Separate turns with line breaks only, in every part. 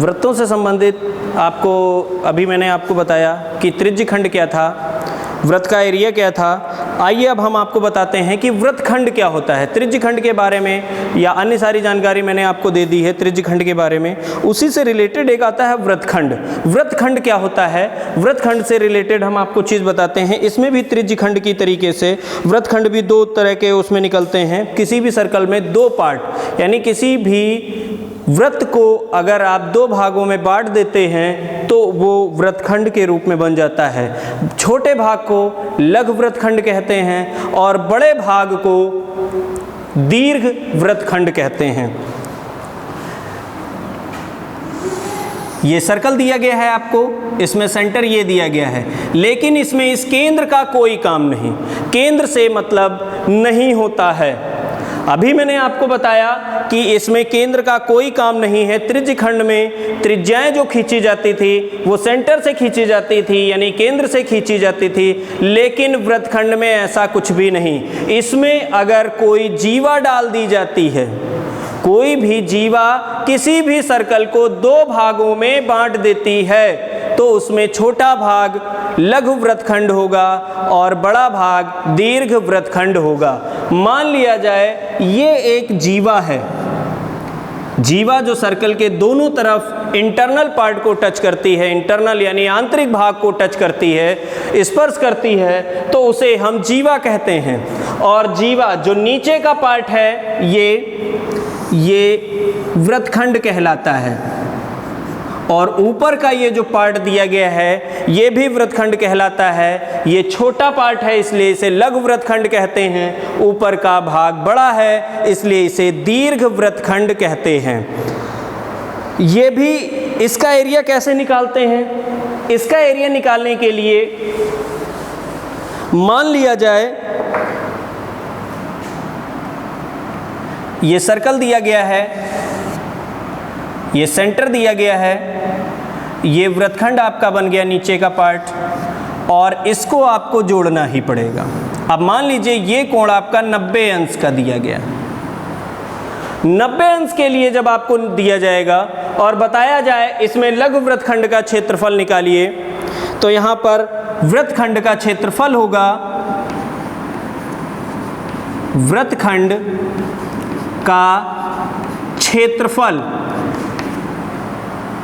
वृत्तों से संबंधित आपको अभी मैंने आपको बताया कि त्रिज्यखंड क्या था, वृत्त का एरिया क्या था। आइए अब हम आपको बताते हैं कि वृत्तखंड क्या होता है। त्रिज्यखंड के बारे में या अन्य सारी जानकारी मैंने आपको दे दी है त्रिज्यखंड के बारे में, उसी से रिलेटेड एक आता है वृत्तखंड। वृत्तखंड क्या होता है, वृत्तखंड से रिलेटेड हम आपको चीज़ बताते हैं। इसमें भी त्रिज्यखंड की तरीके से वृत्तखंड भी दो तरह के उसमें निकलते हैं। किसी भी सर्कल में दो पार्ट, यानी किसी भी वृत्त को अगर आप दो भागों में बांट देते हैं तो वो वृत्तखंड के रूप में बन जाता है। छोटे भाग को लघु वृत्तखंड कहते हैं और बड़े भाग को दीर्घ वृत्तखंड कहते हैं। ये सर्कल दिया गया है आपको, इसमें सेंटर ये दिया गया है, लेकिन इसमें इस केंद्र का कोई काम नहीं, केंद्र से मतलब नहीं होता है। अभी मैंने आपको बताया कि इसमें केंद्र का कोई काम नहीं है। त्रिज्यखंड में त्रिज्याएं जो खींची जाती थी वो सेंटर से खींची जाती थी, यानी केंद्र से खींची जाती थी, लेकिन वृत्तखंड में ऐसा कुछ भी नहीं। इसमें अगर कोई जीवा डाल दी जाती है, कोई भी जीवा किसी भी सर्कल को दो भागों में बांट देती है, तो उसमें छोटा भाग लघु वृत्तखंड होगा और बड़ा भाग दीर्घ वृत्तखंड होगा। मान लिया जाए ये एक जीवा है, जीवा जो सर्कल के दोनों तरफ इंटरनल पार्ट को टच करती है, इंटरनल यानी आंतरिक भाग को टच करती है, स्पर्श करती है, तो उसे हम जीवा कहते हैं। और जीवा जो नीचे का पार्ट है ये वृत्तखंड कहलाता है, और ऊपर का ये जो पार्ट दिया गया है ये भी वृत्तखंड कहलाता है। ये छोटा पार्ट है इसलिए इसे लघु वृत्तखंड कहते हैं, ऊपर का भाग बड़ा है इसलिए इसे दीर्घ वृत्तखंड कहते हैं। ये भी इसका एरिया कैसे निकालते हैं, इसका एरिया निकालने के लिए मान लिया जाए ये सर्कल दिया गया है, ये सेंटर दिया गया है, ये वृत्तखंड आपका बन गया नीचे का पार्ट, और इसको आपको जोड़ना ही पड़ेगा। अब मान लीजिए ये कोण आपका 90 अंश का दिया गया। 90 अंश के लिए जब आपको दिया जाएगा और बताया जाए इसमें लघु वृत्तखंड का क्षेत्रफल निकालिए, तो यहाँ पर वृत्तखंड का क्षेत्रफल होगा, वृत्तखंड का क्षेत्रफल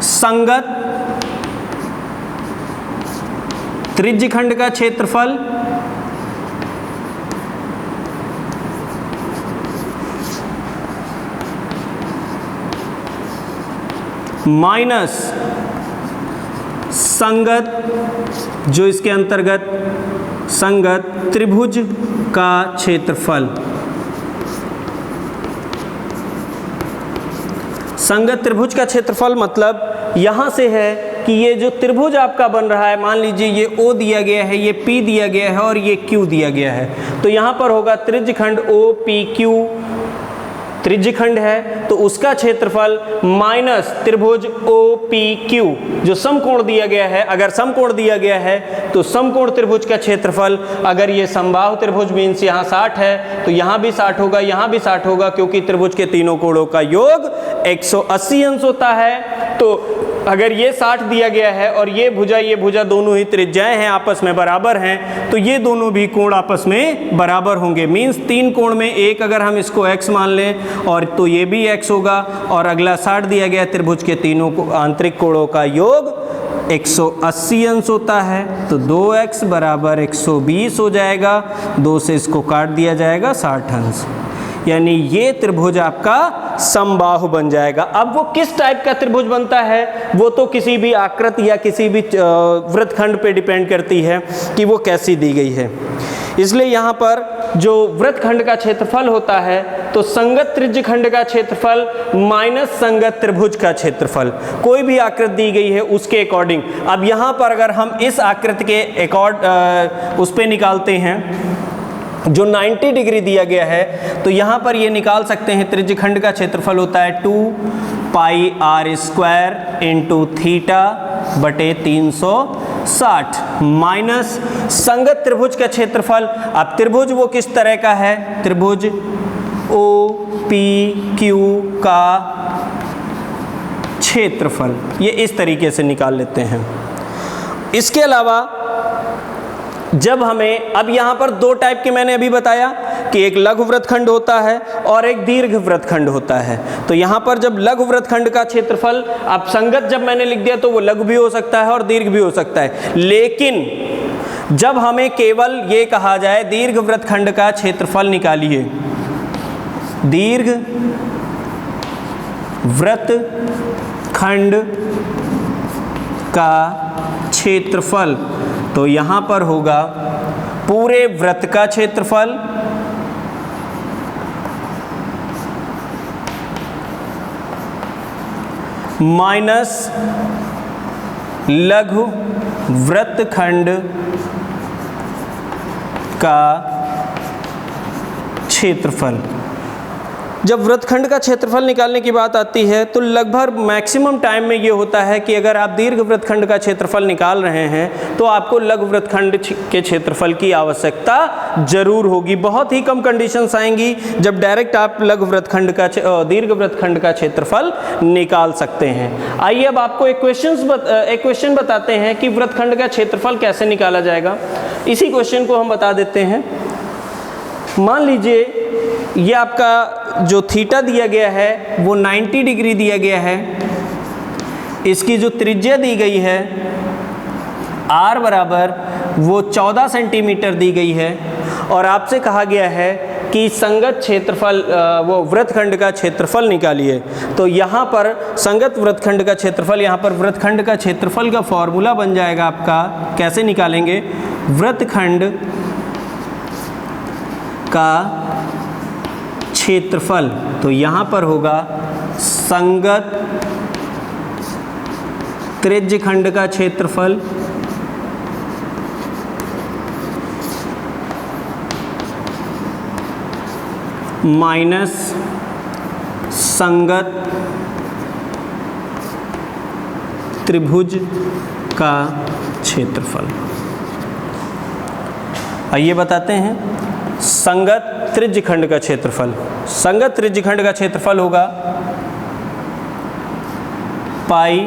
संगत त्रिज्यखंड का क्षेत्रफल माइनस संगत जो इसके अंतर्गत संगत त्रिभुज का क्षेत्रफल। संगत त्रिभुज का क्षेत्रफल मतलब यहाँ से है कि ये जो त्रिभुज आपका बन रहा है, मान लीजिए ये O दिया गया है, ये P दिया गया है और ये Q दिया गया है, तो यहाँ पर होगा त्रिज्यखंड OPQ त्रिज्यखंड है, तो उसका क्षेत्रफल माइनस त्रिभुज OPQ जो समकोण दिया गया है। अगर समकोण दिया गया है तो समकोण त्रिभुज का क्षेत्रफल, अगर ये समबाहु त्रिभुज मीन्स यहाँ 60 है तो यहाँ भी 60 होगा, यहाँ भी 60 होगा, क्योंकि त्रिभुज के तीनों कोणों का योग 180 अंश होता है। तो अगर ये 60 दिया गया है और ये भुजा दोनों ही त्रिज्याएं हैं, आपस में बराबर हैं, तो ये दोनों भी कोण आपस में बराबर होंगे। मीन्स तीन कोण में एक अगर हम इसको x मान लें और तो ये भी x होगा, और अगला 60 दिया गया त्रिभुज के तीनों आंतरिक कोणों का योग 180 अंश होता है, तो 2x बराबर 120 हो जाएगा, 2 से इसको काट दिया जाएगा 60 अंश, यानी ये त्रिभुज आपका समबाहु बन जाएगा। अब वो किस टाइप का त्रिभुज बनता है वो तो किसी भी आकृति या किसी भी वृत्तखंड पे डिपेंड करती है कि वो कैसी दी गई है। इसलिए यहाँ पर जो वृत्तखंड का क्षेत्रफल होता है तो संगत त्रिज्यखंड का क्षेत्रफल माइनस संगत त्रिभुज का क्षेत्रफल, कोई भी आकृति दी गई है उसके अकॉर्डिंग। अब यहाँ पर अगर हम इस आकृति के उस पे निकालते हैं जो 90 डिग्री दिया गया है, तो यहाँ पर ये निकाल सकते हैं त्रिज्यखंड का क्षेत्रफल होता है 2 पाई r स्क्वायर इंटू थीटा बटे 360 माइनस संगत त्रिभुज का क्षेत्रफल। अब त्रिभुज वो किस तरह का है, त्रिभुज OPQ का क्षेत्रफल, ये इस तरीके से निकाल लेते हैं। इसके अलावा जब हमें, अब यहाँ पर दो टाइप के मैंने अभी बताया कि एक लघु वृत्तखंड होता है और एक दीर्घ वृत्तखंड होता है। तो यहाँ पर जब लघु वृत्तखंड का क्षेत्रफल, अब संगत जब मैंने लिख दिया तो वो लघु भी हो सकता है और दीर्घ भी हो सकता है, लेकिन जब हमें केवल ये कहा जाए दीर्घ वृत्तखंड का क्षेत्रफल निकालिए, दीर्घ वृत्तखंड का क्षेत्रफल, तो यहाँ पर होगा पूरे वृत्त का क्षेत्रफल माइनस लघु वृत्तखंड का क्षेत्रफल। जब वृत्तखंड का क्षेत्रफल निकालने की बात आती है तो लगभग मैक्सिमम टाइम में ये होता है कि अगर आप दीर्घ वृत्तखंड का क्षेत्रफल निकाल रहे हैं तो आपको लघु वृत्तखंड के क्षेत्रफल की आवश्यकता जरूर होगी। बहुत ही कम कंडीशंस आएंगी जब डायरेक्ट आप लघु वृत्तखंड का दीर्घ वृत्तखंड का क्षेत्रफल निकाल सकते हैं। आइए अब आपको एक क्वेश्चन बताते हैं कि वृत्तखंड का क्षेत्रफल कैसे निकाला जाएगा। इसी क्वेश्चन को हम बता देते हैं। मान लीजिए ये आपका जो थीटा दिया गया है वो 90 डिग्री दिया गया है, इसकी जो त्रिज्या दी गई है r बराबर वो 14 सेंटीमीटर दी गई है और आपसे कहा गया है कि संगत क्षेत्रफल वो वृत्तखंड का क्षेत्रफल निकालिए। तो यहाँ पर संगत वृत्तखंड का क्षेत्रफल, यहाँ पर वृत्तखंड का क्षेत्रफल का फॉर्मूला बन जाएगा आपका, कैसे निकालेंगे, वृत्तखंड का क्षेत्रफल, तो यहाँ पर होगा संगत त्रिज्यखंड का क्षेत्रफल माइनस संगत त्रिभुज का क्षेत्रफल। आइए बताते हैं संगत त्रिज्यखंड का क्षेत्रफल। संगत त्रिज्यखंड का क्षेत्रफल होगा पाई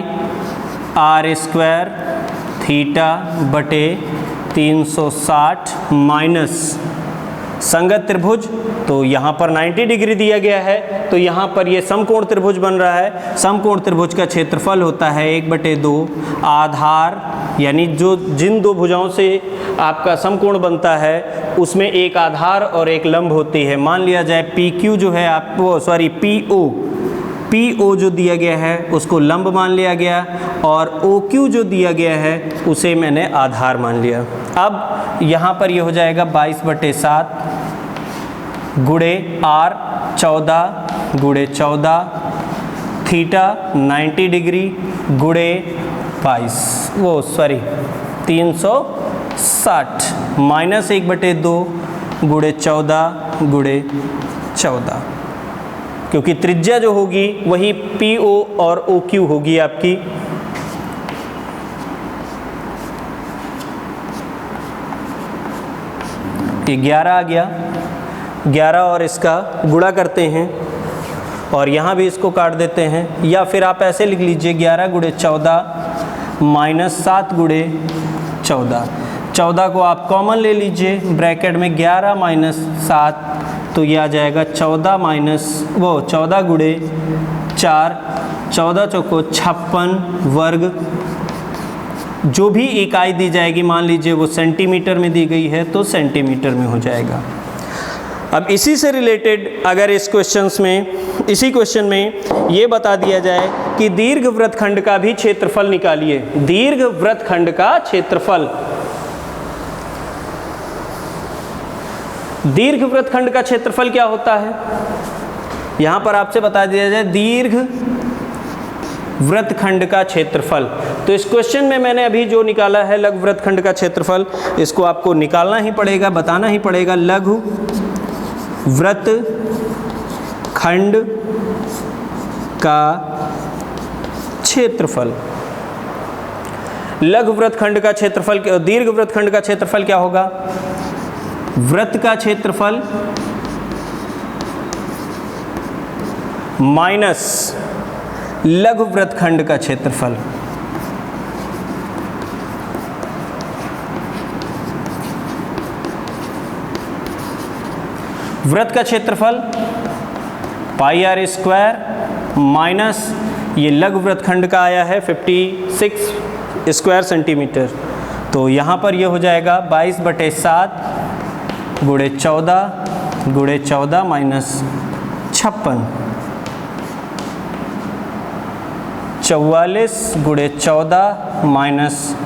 r स्क्वायर थीटा बटे 360 माइनस संगत त्रिभुज, तो यहाँ पर 90 डिग्री दिया गया है तो यहाँ पर ये समकोण त्रिभुज बन रहा है। समकोण त्रिभुज का क्षेत्रफल होता है 1/2 आधार, यानी जो जिन दो भुजाओं से आपका समकोण बनता है उसमें एक आधार और एक लंब होती है। मान लिया जाए PQ जो है आपको, सॉरी PO जो दिया गया है उसको लंब मान लिया गया और OQ जो दिया गया है उसे मैंने आधार मान लिया। अब यहाँ पर ये हो जाएगा 22/7 गुणे r 14 गुणे 14 थीटा 90 डिग्री गुणे 360 माइनस 1/2 गुणे 14 गुणे 14, क्योंकि त्रिज्या जो होगी वही PO और OQ होगी आपकी। ये 11 आ गया, 11 और इसका गुणा करते हैं और यहाँ भी इसको काट देते हैं, या फिर आप ऐसे लिख लीजिए 11 गुणे 14 माइनस 7 गुणे 14। 14 को आप कॉमन ले लीजिए, ब्रैकेट में 11 माइनस 7, तो ये आ जाएगा 14 गुणे 4, 14 चौको 56 वर्ग। जो भी इकाई दी जाएगी मान लीजिए वो सेंटीमीटर में दी गई है तो सेंटीमीटर में हो जाएगा। अब इसी से रिलेटेड अगर इसी क्वेश्चन में ये बता दिया जाए कि दीर्घ वृत्तखंड का भी क्षेत्रफल निकालिए, दीर्घ वृत्तखंड का क्षेत्रफल। दीर्घ वृत्तखंड का क्षेत्रफल क्या होता है, यहां पर आपसे बता दिया जाए दीर्घ वृत्तखंड का क्षेत्रफल। तो इस क्वेश्चन में मैंने अभी जो निकाला है लघु वृत्तखंड का क्षेत्रफल, इसको आपको निकालना ही पड़ेगा, बताना ही पड़ेगा। लघु वृत्तखंड का क्षेत्रफल, लघु वृत्तखंड का क्षेत्रफल, दीर्घ वृत्तखंड का क्षेत्रफल क्या होगा, वृत्त का क्षेत्रफल माइनस लघु वृत्तखंड का क्षेत्रफल। वृत्त का क्षेत्रफल पाई आर स्क्वायर माइनस ये लघु वृत्तखंड का आया है 56 स्क्वायर सेंटीमीटर। तो यहाँ पर ये हो जाएगा 22/7 गुणे 14 माइनस 56, 44 गुणे 14 माइनस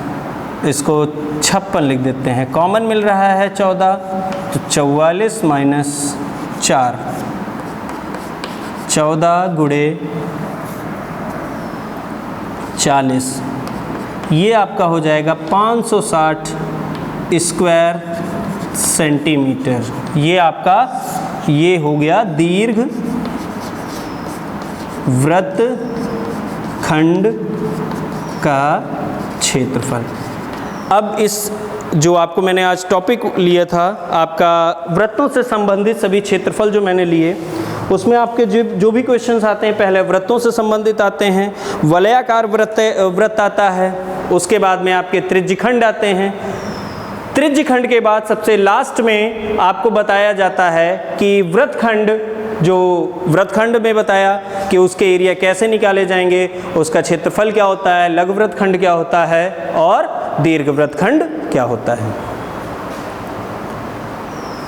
इसको 56 लिख देते हैं, कॉमन मिल रहा है 14, तो 44 माइनस 4, 14 गुणे 40, ये आपका हो जाएगा 560 स्क्वायर सेंटीमीटर। ये आपका ये हो गया दीर्घ वृत्तखंड का क्षेत्रफल। अब इस जो आपको मैंने आज टॉपिक लिया था आपका वृत्तों से संबंधित सभी क्षेत्रफल जो मैंने लिए, उसमें आपके जो भी क्वेश्चंस आते हैं पहले वृत्तों से संबंधित आते हैं, वलयाकार वृत्त आता है, उसके बाद में आपके त्रिज्यखंड आते हैं, त्रिज्यखंड के बाद सबसे लास्ट में आपको बताया जाता है कि वृत्तखंड, जो वृत्तखंड में बताया कि उसके एरिया कैसे निकाले जाएंगे, उसका क्षेत्रफल क्या होता है, लघु वृत्तखंड क्या होता है और दीर्घ वृत्तखंड क्या होता है।